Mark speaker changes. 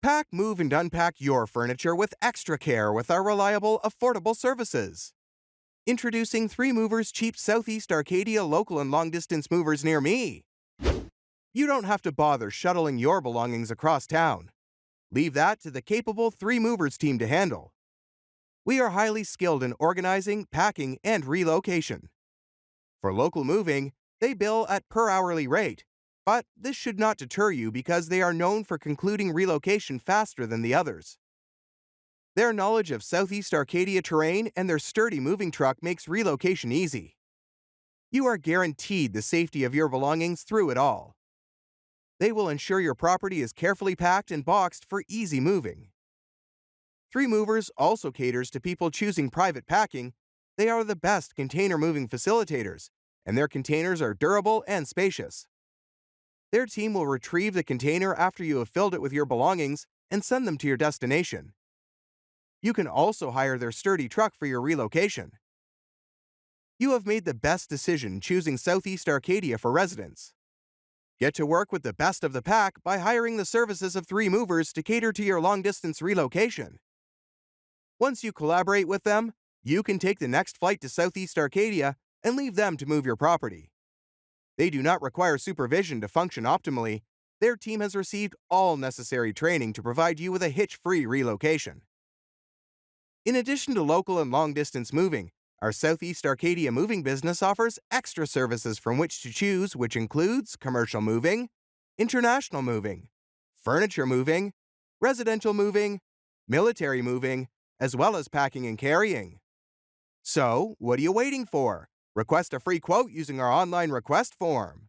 Speaker 1: Pack, move, and unpack your furniture with extra care with our reliable, affordable services. Introducing 3 Movers Cheap Southeast Arcadia local and long-distance movers near me. You don't have to bother shuttling your belongings across town. Leave that to the capable 3 Movers team to handle. We are highly skilled in organizing, packing, and relocation. For local moving, they bill at per hourly rate, but this should not deter you because they are known for concluding relocation faster than the others. Their knowledge of Southeast Arcadia terrain and their sturdy moving truck makes relocation easy. You are guaranteed the safety of your belongings through it all. They will ensure your property is carefully packed and boxed for easy moving. 3 Movers also caters to people choosing private packing. They are the best container moving facilitators, and their containers are durable and spacious. Their team will retrieve the container after you have filled it with your belongings and send them to your destination. You can also hire their sturdy truck for your relocation. You have made the best decision choosing Southeast Arcadia for residence. Get to work with the best of the pack by hiring the services of 3 Movers to cater to your long-distance relocation. Once you collaborate with them, you can take the next flight to Southeast Arcadia and leave them to move your property. They do not require supervision to function optimally. Their team has received all necessary training to provide you with a hitch-free relocation. In addition to local and long-distance moving, our Southeast Arcadia moving business offers extra services from which to choose, which includes commercial moving, international moving, furniture moving, residential moving, military moving, as well as packing and carrying. So, what are you waiting for? Request a free quote using our online request form.